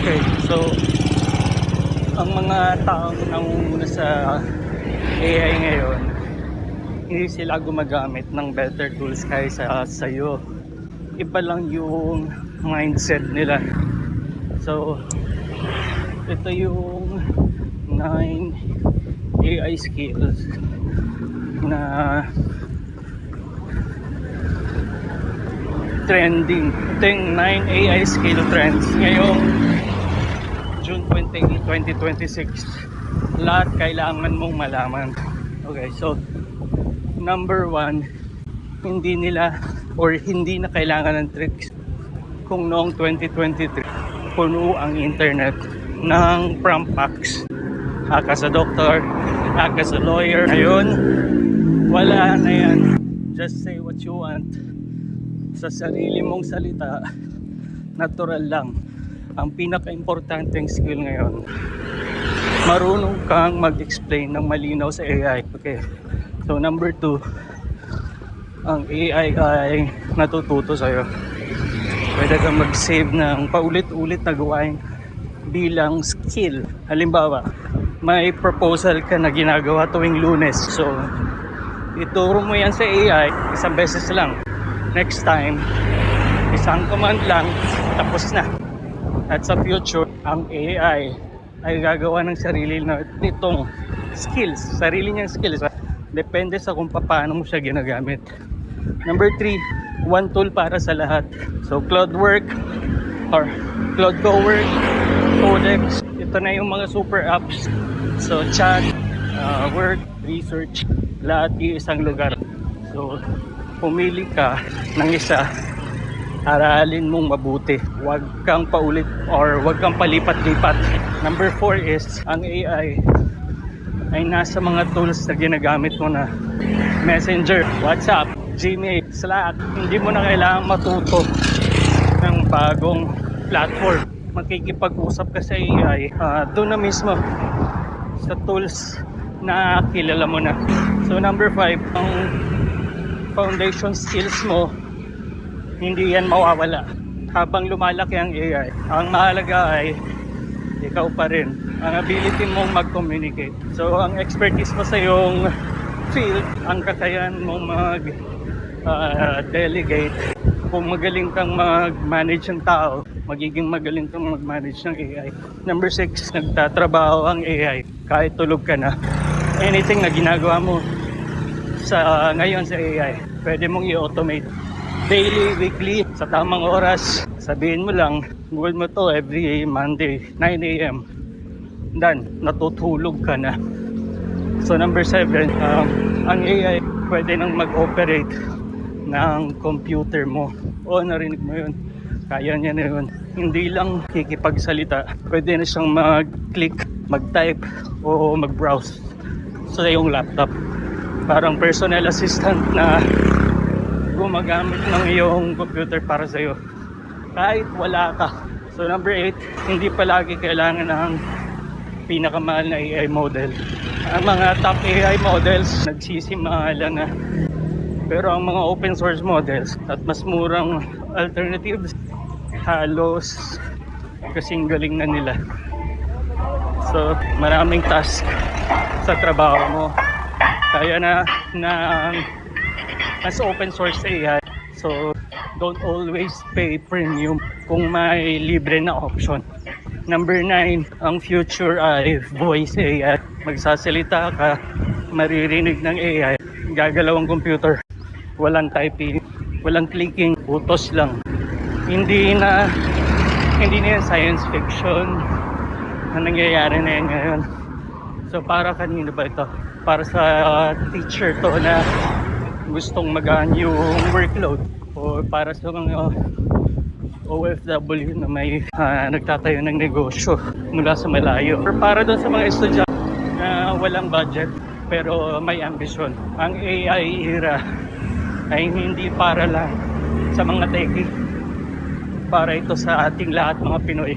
Okay, so ang mga taong nangunguna sa AI ngayon, hindi sila gumagamit ng better tools kaysa sa'yo. Iba lang yung mindset nila. So, ito yung 9 AI skills na trending. Ito yung 9 AI skill trends ngayong June 20, 2026. Lahat kailangan mong malaman. Okay, so number 1, hindi nila or hindi na kailangan ng tricks. Kung noong 2023 puno ang internet ng prompt packs, haka sa doktor, haka sa lawyer. Ngayon wala na yan. Just say what you want sa sarili mong salita, natural lang. Ang pinaka-importanteng skill ngayon, marunong kang mag-explain ng malinaw sa AI. Okay, so number 2, ang AI ay natututo sa'yo. Pwede kang mag-save ng paulit-ulit na gawain bilang skill. Halimbawa, may proposal ka na ginagawa tuwing Lunes, so ituro mo yan sa AI isang beses lang. Next time, isang command lang, tapos na. At sa future, ang AI ay gagawa ng sarili nitong skills, sarili niyang skills. Depende sa kung paano mo siya ginagamit. Number 3, one tool para sa lahat. So Claude Work or Claude Cowork, Codex, ito na yung mga super apps. So chat, work, research, lahat yung isang lugar. So pumili ka ng isa, aralin mong mabuti. Huwag kang paulit or huwag kang palipat-lipat. Number 4 is, ang AI ay nasa mga tools na ginagamit mo na. Messenger, WhatsApp, Gmail, Slack. Hindi mo na kailangang matuto ng bagong platform. Makikipag-usap ka sa AI doon na mismo sa tools na kilala mo na. So number 5, ang foundation skills mo, hindi yan mawawala habang lumalaki ang AI. Ang mahalaga ay ikaw pa rin, ang ability mong mag-communicate. So ang expertise mo sa iyong field, ang kakayahan mong mag-delegate. Kung magaling kang mag-manage ng tao, magiging magaling kang mag-manage ng AI. Number 6, nagtatrabaho ang AI kahit tulog ka na. Anything na ginagawa mo sa ngayon sa AI, pwede mong i-automate daily, weekly, sa tamang oras. Sabihin mo lang, goal mo to every Monday 9 AM, then natutulog ka na. So number 7, ang AI pwede nang mag-operate ng computer mo. O narinig mo yun, kaya niya na yun. Hindi lang kikipagsalita, pwede na siyang mag-click, mag-type o mag-browse sa iyong laptop. Parang personal assistant na gumagamit ng iyong computer para sa iyo kahit wala ka. So number 8, hindi palagi kailangan ng pinakamahal na AI model. Ang mga top AI models nagsisimahalan na, pero ang mga open source models at mas murang alternatives, halos kasing galing na nila. So maraming task sa trabaho mo, kaya na as open source AI. So don't always pay premium kung may libre na option. Number 9, ang future ay voice AI. Magsasalita ka, maririnig ng AI, gagalaw ang computer, walang typing, walang clicking, utos lang. Hindi na yan science fiction na nangyayari na yan ngayon. So para kanino ba ito? Para sa teacher to na gustong magaan yung workload, o para sa mga OFW na may nagtatayo ng negosyo mula sa malayo, or para doon sa mga estudyante na walang budget pero may ambisyon. Ang AI era ay hindi para lang sa mga techie, para ito sa ating lahat mga Pinoy.